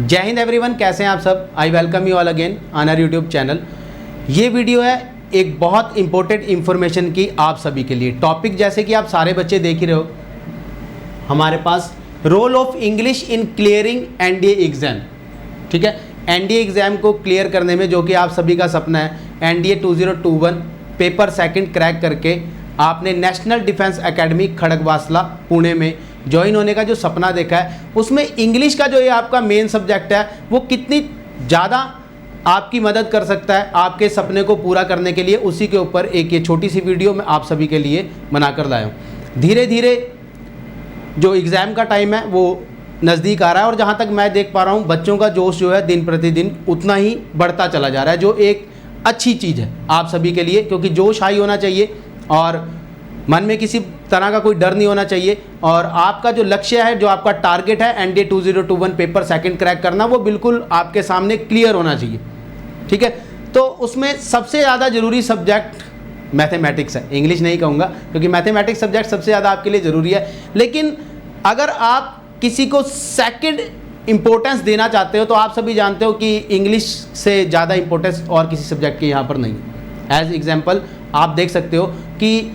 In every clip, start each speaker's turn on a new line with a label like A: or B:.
A: जय हिंद एवरीवन, कैसे हैं आप सब। I welcome you all again on our YouTube channel. ये वीडियो है एक बहुत इंपॉर्टेंट इन्फॉर्मेशन की आप सभी के लिए। टॉपिक जैसे कि आप सारे बच्चे देख ही रहे हो, हमारे पास role of English in clearing NDA exam. ठीक है, एनडीए एग्ज़ाम को क्लियर करने में, जो कि आप सभी का सपना है, एनडीए 2021 पेपर सेकंड क्रैक करके आपने national defence academy Khadakwasla Pune में ज्वाइन होने का जो सपना देखा है, उसमें इंग्लिश का जो ये आपका मेन सब्जेक्ट है वो कितनी ज़्यादा आपकी मदद कर सकता है आपके सपने को पूरा करने के लिए, उसी के ऊपर एक ये छोटी सी वीडियो मैं आप सभी के लिए बनाकर लाया हूँ। धीरे धीरे जो एग्ज़ाम का टाइम है वो नज़दीक आ रहा है और जहाँ तक मैं देख पा रहा हूँ बच्चों का जोश जो है दिन प्रतिदिन उतना ही बढ़ता चला जा रहा है, जो एक अच्छी चीज़ है आप सभी के लिए, क्योंकि जोश हाई होना चाहिए और मन में किसी तरह का कोई डर नहीं होना चाहिए। और आपका जो लक्ष्य है, जो आपका टारगेट है एनडीए 2021 पेपर सेकंड क्रैक करना, वो बिल्कुल आपके सामने क्लियर होना चाहिए। ठीक है, तो उसमें सबसे ज़्यादा ज़रूरी सब्जेक्ट मैथमेटिक्स है। इंग्लिश नहीं कहूँगा क्योंकि मैथमेटिक्स सब्जेक्ट सबसे ज़्यादा आपके लिए ज़रूरी है, लेकिन अगर आप किसी को सेकंड इम्पोर्टेंस देना चाहते हो तो आप सभी जानते हो कि इंग्लिश से ज़्यादा इम्पोर्टेंस और किसी सब्जेक्ट के यहाँ पर नहीं है। एज एग्जाम्पल आप देख सकते हो कि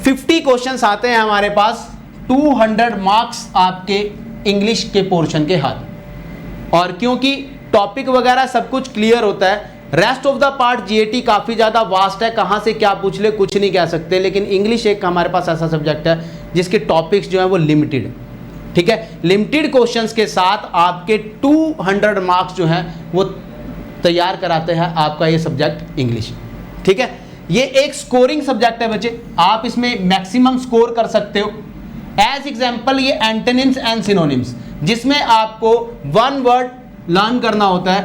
A: 50 क्वेश्चंस आते हैं हमारे पास, 200 मार्क्स आपके इंग्लिश के पोर्शन के हाथ। और क्योंकि टॉपिक वगैरह सब कुछ क्लियर होता है, rest of the part GAT काफ़ी ज़्यादा वास्ट है, कहाँ से क्या पूछ ले कुछ नहीं कह सकते, लेकिन इंग्लिश एक हमारे पास ऐसा सब्जेक्ट है जिसके टॉपिक्स जो है वो लिमिटेड है। ठीक है, लिमिटेड क्वेश्चंस के साथ आपके 200 मार्क्स जो हैं वो तैयार कराते हैं आपका ये सब्जेक्ट इंग्लिश। ठीक है, ये एक स्कोरिंग सब्जेक्ट है बच्चे, आप इसमें मैक्सिमम स्कोर कर सकते हो। एज एग्जाम्पल ये एंटोनिम्स एंड सिनोनिम्स, जिसमें आपको वन वर्ड लर्न करना होता है।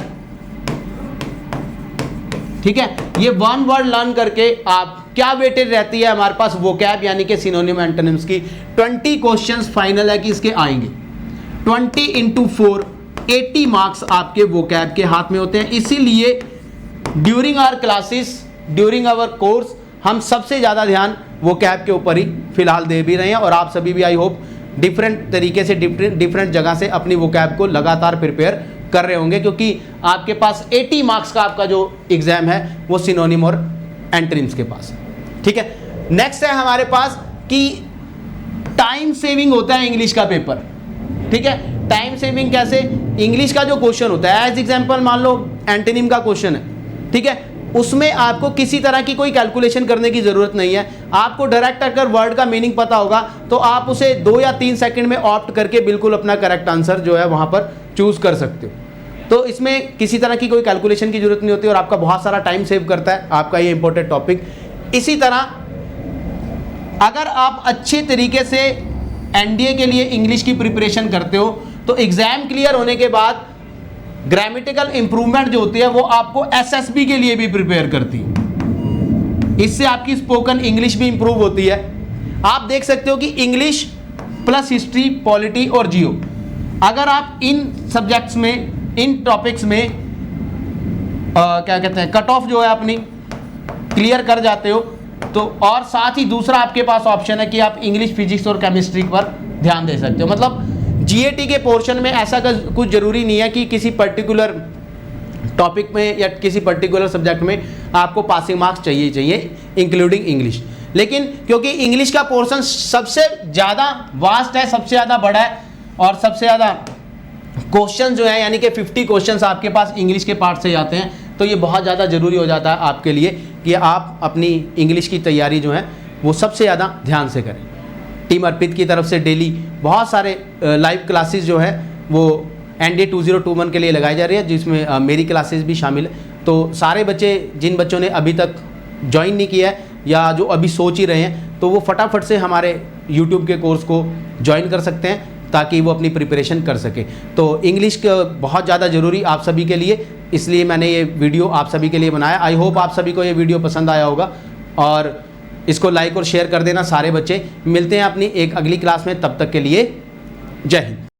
A: ठीक है, ये वन वर्ड लर्न करके आप क्या वेटेज रहती है हमारे पास वोकैब यानी कि सिनोनिम एंटोनिम्स की। 20 क्वेश्चंस फाइनल है कि इसके आएंगे। 20 × 4 80 मार्क्स आपके वोकैब के हाथ में होते हैं। इसीलिए during our classes, during our course हम सबसे ज़्यादा ध्यान वोकैब के ऊपर ही फिलहाल दे भी रहे हैं। और आप सभी भी आई होप डिफरेंट तरीके से डिफरेंट जगह से अपनी वोकैब को लगातार प्रिपेयर कर रहे होंगे, क्योंकि आपके पास 80 मार्क्स का आपका जो एग्ज़ाम है वो सिनोनिम और एंटोनिम्स के पास है। ठीक है, नेक्स्ट है हमारे पास कि टाइम सेविंग होता है इंग्लिश का पेपर। ठीक है, टाइम सेविंग कैसे, इंग्लिश का जो क्वेश्चन होता है, एज एग्जाम्पल मान लो एंटोनिम का क्वेश्चन है। ठीक है, उसमें आपको किसी तरह की कोई कैलकुलेशन करने की ज़रूरत नहीं है। आपको डायरेक्ट अगर वर्ड का मीनिंग पता होगा तो आप उसे 2 या 3 सेकंड में ऑप्ट करके बिल्कुल अपना करेक्ट आंसर जो है वहाँ पर चूज़ कर सकते हो। तो इसमें किसी तरह की कोई कैलकुलेशन की ज़रूरत नहीं होती और आपका बहुत सारा टाइम सेव करता है आपका ये इंपॉर्टेंट टॉपिक। इसी तरह अगर आप अच्छे तरीके से एनडीए के लिए इंग्लिश की प्रिपरेशन करते हो तो एग्ज़ाम क्लियर होने के बाद ग्रामेटिकल इंप्रूवमेंट जो होती है वो आपको एसएसबी के लिए भी प्रिपेयर करती है। इससे आपकी स्पोकन इंग्लिश भी इंप्रूव होती है। आप देख सकते हो कि इंग्लिश प्लस हिस्ट्री, पॉलिटी और जियो, अगर आप इन सब्जेक्ट्स में, इन टॉपिक्स में क्या कहते हैं, कट ऑफ जो है अपनी क्लियर कर जाते हो तो, और साथ ही दूसरा आपके पास ऑप्शन है कि आप इंग्लिश, फिजिक्स और केमिस्ट्री पर ध्यान दे सकते हो। मतलब जीएटी के पोर्शन में ऐसा कुछ ज़रूरी नहीं है कि किसी पर्टिकुलर टॉपिक में या किसी पर्टिकुलर सब्जेक्ट में आपको पासिंग मार्क्स चाहिए इंक्लूडिंग इंग्लिश। लेकिन क्योंकि इंग्लिश का पोर्शन सबसे ज़्यादा वास्ट है, सबसे ज़्यादा बड़ा है और सबसे ज़्यादा क्वेश्चन जो है यानी कि 50 क्वेश्चंस आपके पास इंग्लिश के पार्ट से आते हैं, तो ये बहुत ज़्यादा ज़रूरी हो जाता है आपके लिए कि आप अपनी इंग्लिश की तैयारी जो है वो सबसे ज़्यादा ध्यान से करें। टीम अर्पित की तरफ से डेली बहुत सारे लाइव क्लासेस जो है वो एनडीए 2021 के लिए लगाई जा रही है, जिसमें मेरी क्लासेस भी शामिल है। तो सारे बच्चे, जिन बच्चों ने अभी तक ज्वाइन नहीं किया है या जो अभी सोच ही रहे हैं, तो वो फटाफट से हमारे यूट्यूब के कोर्स को ज्वाइन कर सकते हैं ताकि वो अपनी प्रिपरेशन कर सके। तो इंग्लिश का बहुत ज़्यादा ज़रूरी आप सभी के लिए, इसलिए मैंने ये वीडियो आप सभी के लिए बनाया। आई होप आप सभी को ये वीडियो पसंद आया होगा और इसको लाइक और शेयर कर देना सारे बच्चे। मिलते हैं अपनी एक अगली क्लास में, तब तक के लिए जय हिंद।